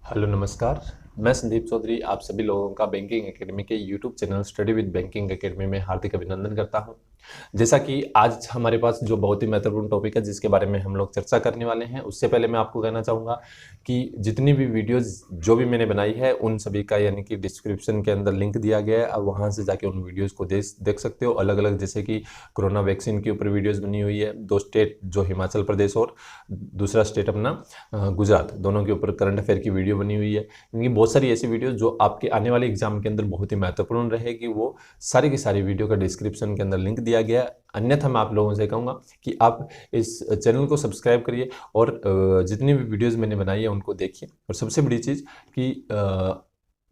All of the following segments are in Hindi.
हेलो नमस्कार। मैं संदीप चौधरी आप सभी लोगों का बैंकिंग एकेडमी के YouTube channel study with banking academy में हार्दिक अभिनंदन करता हूं। जैसा कि आज हमारे पास जो बहुत ही महत्वपूर्ण टॉपिक है जिसके बारे में हम लोग चर्चा करने वाले हैं, उससे पहले मैं आपको कहना चाहूँगा कि जितनी भी वीडियोज़ जो भी मैंने बनाई है उन सभी का यानी कि डिस्क्रिप्शन के अंदर लिंक दिया गया है और वहाँ से जाके उन वीडियोज़ को देख सकते हो। अलग अलग जैसे कि कोरोना वैक्सीन के ऊपर वीडियोज़ बनी हुई है, 2 स्टेट जो हिमाचल प्रदेश और दूसरा स्टेट अपना गुजरात, दोनों के ऊपर करंट अफेयर की वीडियो बनी हुई है। क्योंकि बहुत सारी ऐसी वीडियो जो आपके आने वाले एग्जाम के अंदर बहुत ही महत्वपूर्ण रहेगी, वो सारी की सारी वीडियो का डिस्क्रिप्शन के अंदर लिंक दिया गया है। अन्यथा मैं आप लोगों से कहूँगा कि आप इस चैनल को सब्सक्राइब करिए और जितनी भी वीडियोज़ मैंने बनाई है उनको देखिए। और सबसे बड़ी चीज़ कि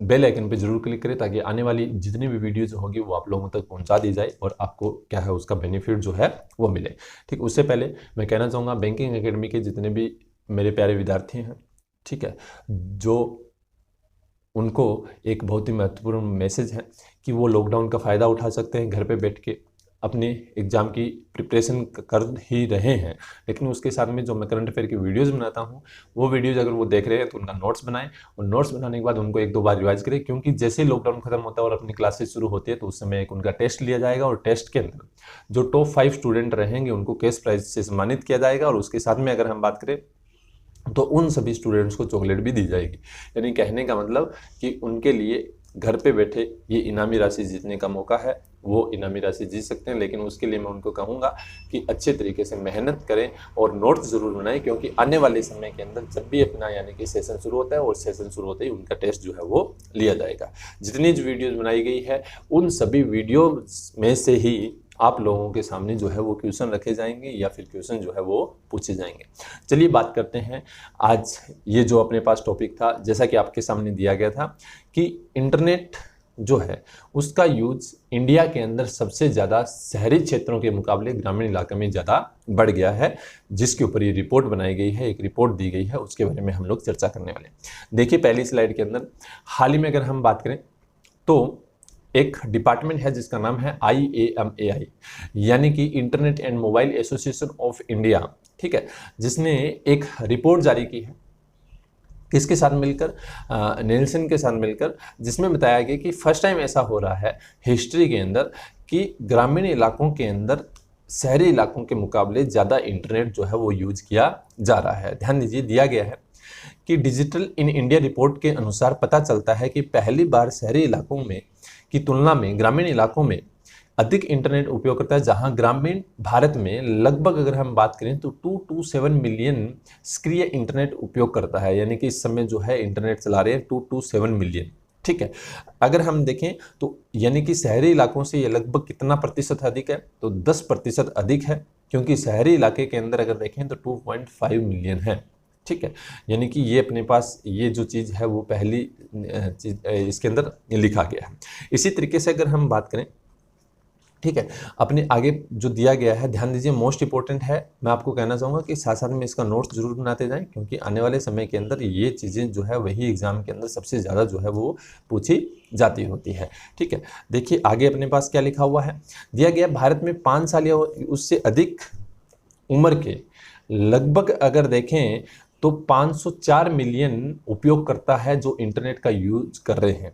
बेल आइकन पे जरूर क्लिक करें ताकि आने वाली जितनी भी वीडियोज़ होगी वो आप लोगों तक पहुंचा दी जाए और आपको क्या है उसका बेनिफिट जो है वो मिले। ठीक, उससे पहले मैं कहना चाहूँगा बैंकिंग एकेडमी के जितने भी मेरे प्यारे विद्यार्थी हैं, ठीक है, जो उनको एक बहुत ही महत्वपूर्ण मैसेज है कि वो लॉकडाउन का फ़ायदा उठा सकते हैं, घर पे बैठ के अपने एग्ज़ाम की प्रिपरेशन कर ही रहे हैं, लेकिन उसके साथ में जो मैं करंट अफेयर की वीडियोज़ बनाता हूँ वो वीडियोज़ अगर वो देख रहे हैं तो उनका नोट्स बनाएं और नोट्स बनाने के बाद उनको 1-2 बार रिवाइज करें, क्योंकि जैसे ही लॉकडाउन खत्म होता है और अपनी क्लासेस शुरू होती है तो उस समय एक उनका टेस्ट लिया जाएगा और टेस्ट के अंदर जो टॉप 5 स्टूडेंट रहेंगे उनको कैश प्राइज से सम्मानित किया जाएगा और उसके साथ में अगर हम बात करें तो उन सभी स्टूडेंट्स को चॉकलेट भी दी जाएगी। यानी कहने का मतलब कि उनके लिए घर पे बैठे ये इनामी राशि जीतने का मौका है, वो इनामी राशि जीत सकते हैं। लेकिन उसके लिए मैं उनको कहूँगा कि अच्छे तरीके से मेहनत करें और नोट्स ज़रूर बनाएं, क्योंकि आने वाले समय के अंदर जब भी अपना यानी कि सेशन शुरू होता है और सेशन शुरू होते ही उनका टेस्ट जो है वो लिया जाएगा। जितनी जो वीडियोज़ बनाई गई है उन सभी वीडियो में से ही आप लोगों के सामने जो है वो क्वेश्चन रखे जाएंगे या फिर क्वेश्चन जो है वो पूछे जाएंगे। चलिए बात करते हैं आज ये जो अपने पास टॉपिक था, जैसा कि आपके सामने दिया गया था कि इंटरनेट जो है उसका यूज इंडिया के अंदर सबसे ज़्यादा शहरी क्षेत्रों के मुकाबले ग्रामीण इलाके में ज़्यादा बढ़ गया है, जिसके ऊपर ये रिपोर्ट बनाई गई है, एक रिपोर्ट दी गई है, उसके बारे में हम लोग चर्चा करने वाले हैं। देखिए पहली स्लाइड के अंदर हाल ही में अगर हम बात करें तो एक डिपार्टमेंट है जिसका नाम है IAMAI, यानी कि internet and mobile association of India, ठीक है, जिसने एक रिपोर्ट जारी की है किसके साथ मिलकर, नेल्सन के साथ मिलकर, जिसमें बताया गया कि फर्स्ट टाइम ऐसा हो रहा है हिस्ट्री के अंदर कि ग्रामीण इलाकों के अंदर शहरी इलाकों के मुकाबले ज़्यादा इंटरनेट जो है वो यूज किया जा रहा है। ध्यान दीजिए, दिया गया है कि डिजिटल इन इंडिया रिपोर्ट के अनुसार पता चलता है कि पहली बार शहरी इलाकों में की तुलना में ग्रामीण इलाकों में अधिक इंटरनेट उपयोग करता है, जहां ग्रामीण भारत में लगभग अगर हम बात करें तो 227 मिलियन सक्रिय इंटरनेट उपयोग करता है। यानी कि इस समय जो है इंटरनेट चला रहे हैं 227 मिलियन, ठीक है। अगर हम देखें तो यानी कि शहरी इलाकों से ये लगभग कितना प्रतिशत अधिक है, तो 10% अधिक है, क्योंकि शहरी इलाके के अंदर अगर देखें तो 2.5 मिलियन है, ठीक है। यानी कि ये अपने पास ये जो चीज़ है वो पहली चीज इसके अंदर लिखा गया है। इसी तरीके से अगर हम बात करें, ठीक है, अपने आगे जो दिया गया है ध्यान दीजिए, मोस्ट इंपॉर्टेंट है। मैं आपको कहना चाहूँगा कि साथ साथ में इसका नोट्स जरूर बनाते जाएं, क्योंकि आने वाले समय के अंदर ये चीज़ें जो है वही एग्जाम के अंदर सबसे ज़्यादा जो है वो पूछी जाती होती है, ठीक है। देखिए आगे अपने पास क्या लिखा हुआ है, दिया गया भारत में 5 साल या उससे अधिक उम्र के लगभग अगर देखें तो 504 मिलियन उपयोगकर्ता है जो इंटरनेट का यूज कर रहे हैं।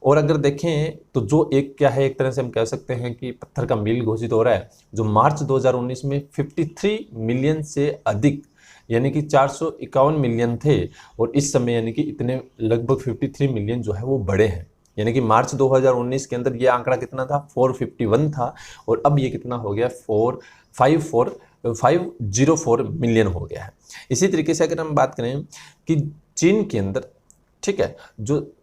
और अगर देखें तो जो एक क्या है, एक तरह से हम कह सकते हैं कि पत्थर का मील घोषित हो रहा है, जो मार्च 2019 में 53 मिलियन से अधिक यानी कि 451 मिलियन थे, और इस समय यानी कि इतने लगभग 53 मिलियन जो है वो बढ़े हैं। यानी कि मार्च 2019 के अंदर ये आंकड़ा कितना था, 451 था, और अब ये कितना हो गया, 504 मिलियन हो गया है। इसी तरीके से अगर हम बात करें कि चीन के अंदर, ठीक है, जो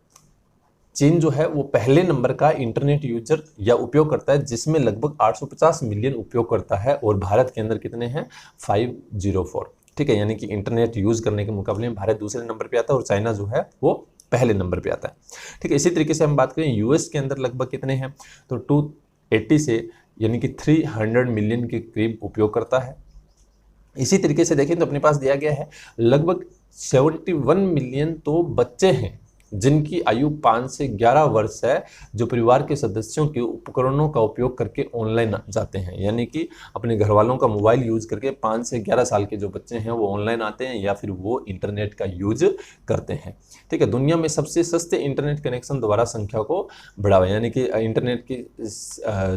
चीन जो है वो पहले नंबर का इंटरनेट यूजर या उपयोग करता है, जिसमें लगभग 850 मिलियन उपयोग करता है, और भारत के अंदर कितने हैं, 504, ठीक है। यानी कि इंटरनेट यूज करने के मुकाबले में भारत दूसरे नंबर पे आता है और चाइना जो है वो पहले नंबर पे आता है, ठीक है। इसी तरीके से हम बात करें यूएस के अंदर लगभग कितने हैं, तो 280 से यानी कि 300 मिलियन के करीब उपयोग करता है। इसी तरीके से देखें तो अपने पास दिया गया है लगभग 71 मिलियन तो बच्चे हैं जिनकी आयु 5 से 11 वर्ष है, जो परिवार के सदस्यों के उपकरणों का उपयोग करके ऑनलाइन जाते हैं, यानी कि अपने घर वालों का मोबाइल यूज करके 5 से 11 साल के जो बच्चे हैं वो ऑनलाइन आते हैं या फिर वो इंटरनेट का यूज करते हैं। ठीक है, दुनिया में सबसे सस्ते इंटरनेट कनेक्शन द्वारा संख्या को बढ़ावा, यानी कि इंटरनेट की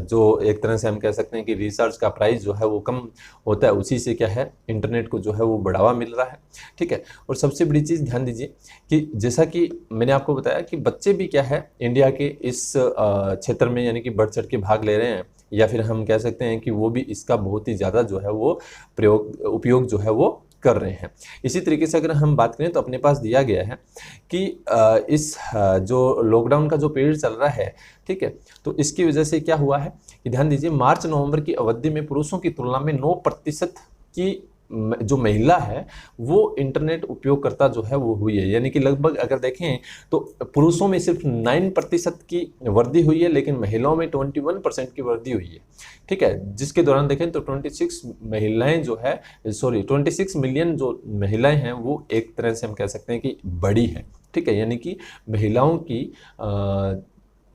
जो एक तरह से हम कह सकते हैं कि रिचार्ज का प्राइस जो है वो कम होता है, उसी से क्या है इंटरनेट को जो है वो बढ़ावा मिल रहा है। ठीक है, और सबसे बड़ी चीज़ ध्यान दीजिए कि जैसा कि मैंने आपको बताया कि बच्चे भी क्या है इंडिया के इस क्षेत्र में यानी कि बढ़ चढ़ के भाग ले रहे हैं, या फिर हम कह सकते हैं कि वो भी इसका बहुत ही ज़्यादा जो है वो उपयोग जो है वो कर रहे हैं। इसी तरीके से अगर हम बात करें तो अपने पास दिया गया है कि इस जो लॉकडाउन का जो पीरियड चल रहा है, ठीक है, तो इसकी वजह से क्या हुआ है कि ध्यान दीजिए मार्च नवंबर की अवधि में पुरुषों की तुलना में 9% की जो महिला है वो इंटरनेट उपयोगकर्ता जो है वो हुई है, यानी कि लगभग अगर देखें तो पुरुषों में सिर्फ 9% की वृद्धि हुई है, लेकिन महिलाओं में 21% की वृद्धि हुई है। ठीक है, जिसके दौरान देखें तो 26 मिलियन जो महिलाएं हैं वो एक तरह से हम कह सकते हैं कि बड़ी है। ठीक है, यानी कि महिलाओं की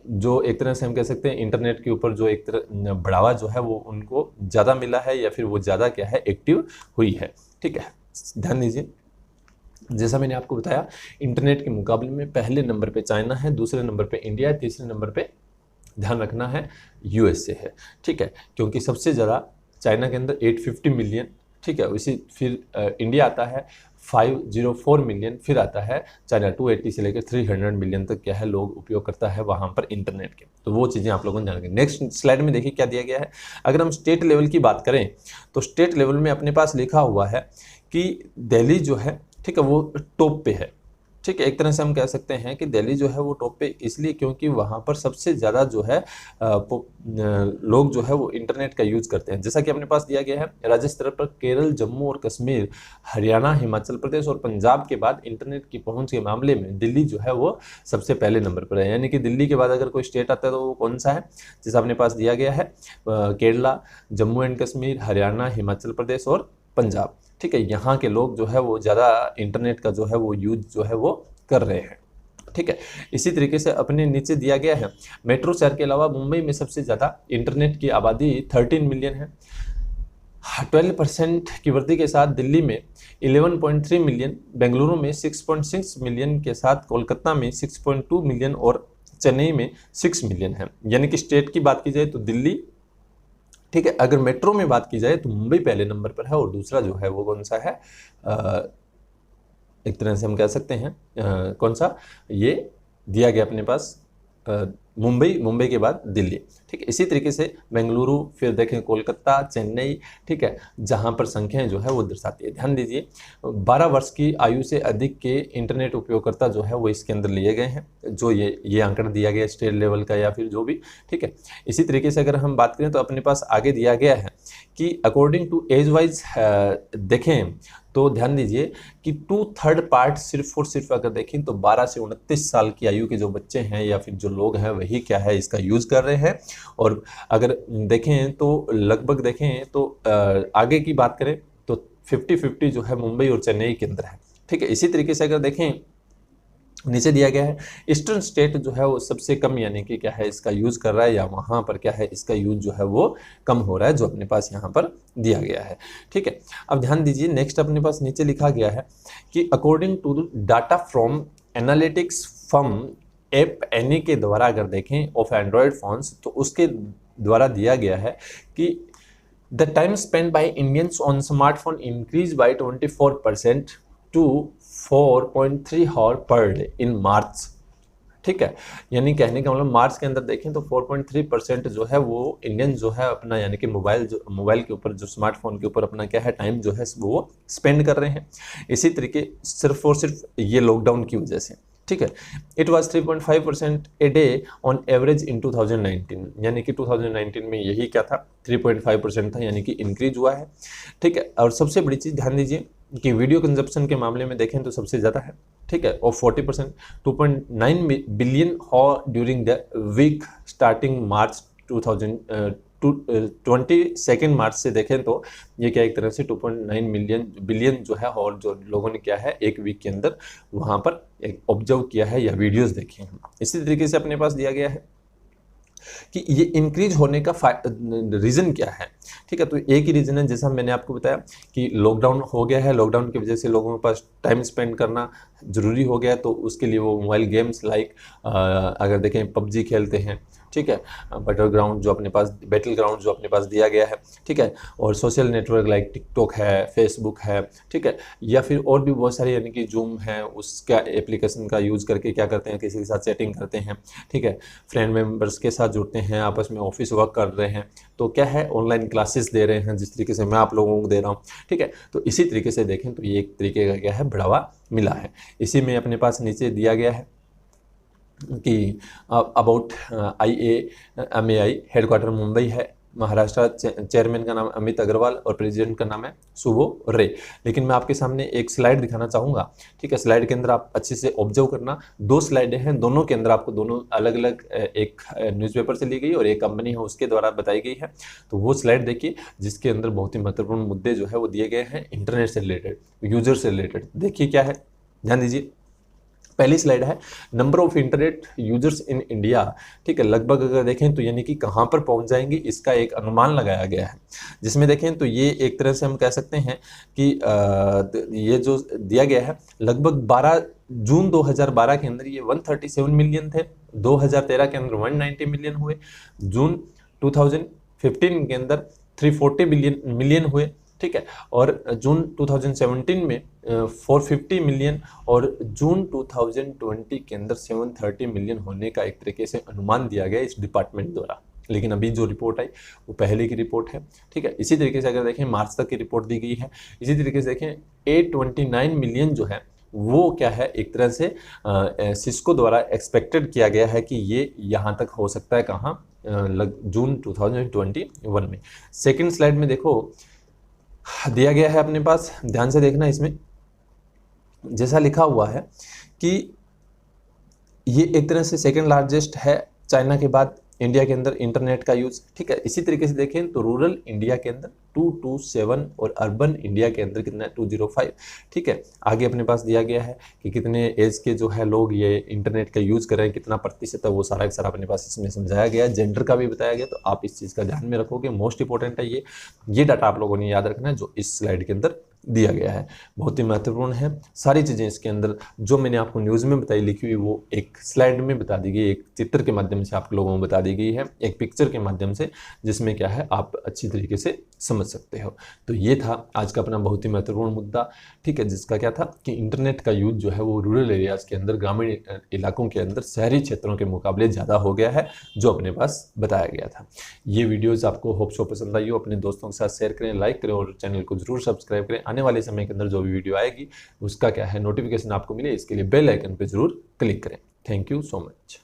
जो एक तरह से हम कह सकते हैं इंटरनेट के ऊपर जो एक तरह बढ़ावा जो है वो उनको ज़्यादा मिला है, या फिर वो ज़्यादा क्या है एक्टिव हुई है। ठीक है, ध्यान दीजिए जैसा मैंने आपको बताया इंटरनेट के मुकाबले में पहले नंबर पे चाइना है, दूसरे नंबर पे इंडिया है, तीसरे नंबर पे ध्यान रखना है यूएसए है। ठीक है, क्योंकि सबसे ज़्यादा चाइना के अंदर 850 मिलियन, ठीक है, उसी फिर इंडिया आता है 504 मिलियन, फिर आता है चाइना 280 से लेकर 300 मिलियन तक क्या है लोग उपयोग करता है वहाँ पर इंटरनेट के। तो वो चीज़ें आप लोगों ने जानेंगे। नेक्स्ट स्लाइड में देखिए क्या दिया गया है। अगर हम स्टेट लेवल की बात करें तो स्टेट लेवल में अपने पास लिखा हुआ है कि दिल्ली जो है, ठीक है, वो टॉप पे है। ठीक है, एक तरह से हम कह सकते हैं कि दिल्ली जो है वो टॉप पे इसलिए क्योंकि वहाँ पर सबसे ज़्यादा जो है लोग जो है वो इंटरनेट का यूज़ करते हैं। जैसा कि अपने पास दिया गया है राज्य स्तर पर केरल, जम्मू और कश्मीर, हरियाणा, हिमाचल प्रदेश और पंजाब के बाद इंटरनेट की पहुँच के मामले में दिल्ली जो है वो सबसे पहले नंबर पर है। यानी कि दिल्ली के बाद अगर कोई स्टेट आता है तो वो कौन सा है, जैसा अपने पास दिया गया है केरला, जम्मू एंड कश्मीर, हरियाणा, हिमाचल प्रदेश और पंजाब। ठीक है, यहाँ के लोग जो है वो ज़्यादा इंटरनेट का जो है वो यूज जो है वो कर रहे हैं। ठीक है, इसी तरीके से अपने नीचे दिया गया है मेट्रो शहर के अलावा मुंबई में सबसे ज़्यादा इंटरनेट की आबादी 13 मिलियन है। 12% की वृद्धि के साथ दिल्ली में 11.3 मिलियन, बेंगलुरु में 6.6 मिलियन के साथ कोलकाता में 6.2 मिलियन और चेन्नई में 6 मिलियन है। यानी कि स्टेट की बात की जाए तो दिल्ली, ठीक है, अगर मेट्रो में बात की जाए तो मुंबई पहले नंबर पर है और दूसरा जो है वो कौन सा है, एक तरह से हम कह सकते हैं कौन सा, ये दिया गया अपने पास मुंबई के बाद दिल्ली। ठीक है, इसी तरीके से बेंगलुरु, फिर देखें कोलकाता, चेन्नई, ठीक है, जहां पर संख्याएं जो है वो दर्शाती है। ध्यान दीजिए 12 वर्ष की आयु से अधिक के इंटरनेट उपयोगकर्ता जो है वो इसके अंदर लिए गए हैं, जो ये आंकड़ा दिया गया स्टेट लेवल का या फिर जो भी। ठीक है, इसी तरीके से अगर हम बात करें तो अपने पास आगे दिया गया है कि अकॉर्डिंग टू एज वाइज देखें तो ध्यान दीजिए कि 2/3 पार्ट सिर्फ और सिर्फ अगर देखें तो 12 से 29 साल की आयु के जो बच्चे हैं या फिर जो लोग हैं वही क्या है इसका यूज़ कर रहे हैं। और अगर देखें तो लगभग देखें तो आगे की बात करें तो 50-50 जो है मुंबई और चेन्नई के अंदर है। ठीक है, इसी तरीके से अगर देखें नीचे दिया गया है ईस्टर्न स्टेट जो है वो सबसे कम यानी कि क्या है इसका यूज़ कर रहा है, या वहाँ पर क्या है इसका यूज़ जो है वो कम हो रहा है, जो अपने पास यहाँ पर दिया गया है। ठीक है, अब ध्यान दीजिए नेक्स्ट अपने पास नीचे लिखा गया है कि according to data from analytics firm App Annie के द्वारा अगर देखें ऑफ एंड्रॉयड फोन्स, तो उसके द्वारा दिया गया है कि the time spend by Indians on smartphone increase by 24% to 4.3 hour per day in March. ठीक है, यानी कहने का मतलब मार्च के अंदर देखें तो 4.3% जो है वो इंडियन जो है अपना यानी कि मोबाइल के ऊपर जो स्मार्टफोन के ऊपर अपना क्या है टाइम जो है वो स्पेंड कर रहे हैं। इसी तरीके सिर्फ और सिर्फ ये लॉकडाउन की वजह से। ठीक है, it was 3.5% a day on average in 2019, यानी कि 2019 में यही क्या था 3.5% था, यानी कि इंक्रीज हुआ है। ठीक है, और सबसे बड़ी चीज़ ध्यान दीजिए कि वीडियो कंजप्शन के मामले में देखें तो सबसे ज़्यादा है। ठीक है, और 40% 2.9 billion hour during the week starting March 22 March से देखें तो ये क्या एक तरह से 2.9 बिलियन जो है, और जो लोगों ने क्या है एक वीक के अंदर वहाँ पर एक ऑब्जर्व किया है या वीडियोस देखे हैं। इसी तरीके से अपने पास दिया गया है कि ये इंक्रीज होने का रीज़न क्या है। ठीक है, तो एक ही रीज़न है, जैसा मैंने आपको बताया कि लॉकडाउन हो गया है, लॉकडाउन की वजह से लोगों के पास टाइम स्पेंड करना ज़रूरी हो गया, तो उसके लिए वो मोबाइल गेम्स लाइक अगर देखें पबजी खेलते हैं, ठीक है, बैटल ग्राउंड जो अपने पास दिया गया है, ठीक है, और सोशल नेटवर्क लाइक टिकटॉक है, फेसबुक है, ठीक है, या फिर और भी बहुत सारे यानी कि जूम है, उसका एप्लीकेशन का यूज़ करके क्या करते हैं, किसी के साथ चैटिंग करते हैं, ठीक है, फ्रेंड मेम्बर्स के साथ जुड़ते हैं, आपस में ऑफिस वर्क कर रहे हैं, तो क्या है ऑनलाइन क्लासेस दे रहे हैं, जिस तरीके से मैं आप लोगों को दे रहा हूँ, ठीक है। तो इसी तरीके से देखें तो ये एक तरीके का क्या है बढ़ावा मिला है। इसी में अपने पास नीचे दिया गया है कि अबाउट IAMAI हेडक्वार्टर मुंबई है, महाराष्ट्र, चेयरमैन का नाम अमित अग्रवाल और प्रेसिडेंट का नाम है शुभो रे। लेकिन मैं आपके सामने एक स्लाइड दिखाना चाहूँगा, ठीक है, स्लाइड के अंदर आप अच्छे से ऑब्जर्व करना, 2 स्लाइडें हैं, दोनों के अंदर आपको दोनों अलग अलग एक न्यूज़पेपर से ली गई और एक कंपनी है उसके द्वारा बताई गई है। तो वो स्लाइड देखिए जिसके अंदर बहुत ही महत्वपूर्ण मुद्दे जो है वो दिए गए हैं इंटरनेट से रिलेटेड, यूजर से रिलेटेड। देखिए क्या है, ध्यान दीजिए। पहली स्लाइड है number of internet users in India, ठीक है, लगभग अगर देखें तो यानी कि कहाँ पर पहुँच जाएंगे इसका एक अनुमान लगाया गया है, जिसमें देखें तो ये एक तरह से हम कह सकते हैं कि ये जो दिया गया है लगभग 12 जून 2012 के अंदर ये 137 मिलियन थे, 2013 के अंदर 190 मिलियन हुए, जून 2015 के अंदर 340 मिलियन हुए, ठीक है, और जून 2017 में 450 मिलियन और जून 2020 के अंदर 730 मिलियन होने का एक तरीके से अनुमान दिया गया इस डिपार्टमेंट द्वारा। लेकिन अभी जो रिपोर्ट आई वो पहले की रिपोर्ट है, ठीक है। इसी तरीके से अगर देखें मार्च तक की रिपोर्ट दी गई है। इसी तरीके से देखें 829 मिलियन जो है वो क्या है एक तरह से सिस्को द्वारा एक्सपेक्टेड किया गया है कि ये यहाँ तक हो सकता है, कहाँ जून 2021 में। सेकेंड स्लाइड में देखो दिया गया है अपने पास, ध्यान से देखना, इसमें जैसा लिखा हुआ है कि ये एक तरह से सेकंड लार्जेस्ट है चाइना के बाद इंडिया के अंदर इंटरनेट का यूज, ठीक है। इसी तरीके से देखें तो रूरल इंडिया के अंदर 227 और अर्बन इंडिया के अंदर कितना 205, ठीक है। आगे अपने पास दिया गया है कि कितने एज के जो है लोग ये इंटरनेट का यूज करें, कितना प्रतिशत है, वो सारा का सारा अपने पास इसमें समझाया गया है। जेंडर का भी बताया गया, तो आप इस चीज़ का ध्यान में रखोगे, मोस्ट इंपॉर्टेंट है ये डाटा आप लोगों ने याद रखना है जो इस स्लाइड के अंदर दिया गया है, बहुत ही महत्वपूर्ण है। सारी चीज़ें इसके अंदर जो मैंने आपको न्यूज़ में बताई लिखी हुई वो एक स्लाइड में बता दी गई, एक चित्र के माध्यम से आप लोगों को बता दी गई है, एक पिक्चर के माध्यम से, जिसमें क्या है आप अच्छी तरीके से समझ सकते हो। तो ये था आज का अपना बहुत ही महत्वपूर्ण मुद्दा, ठीक है, जिसका क्या था कि इंटरनेट का यूज जो है वो रूरल एरियाज़ के अंदर, ग्रामीण इलाकों के अंदर शहरी क्षेत्रों के मुकाबले ज़्यादा हो गया है, जो अपने पास बताया गया था। ये वीडियोज़ आपको होप सो पसंद आई हो, अपने दोस्तों के साथ शेयर करें, लाइक करें और चैनल को जरूर सब्सक्राइब करें। आने वाले समय के अंदर जो भी वीडियो आएगी उसका क्या है नोटिफिकेशन आपको मिले, इसके लिए बेल आइकन पे जरूर क्लिक करें। Thank you so much.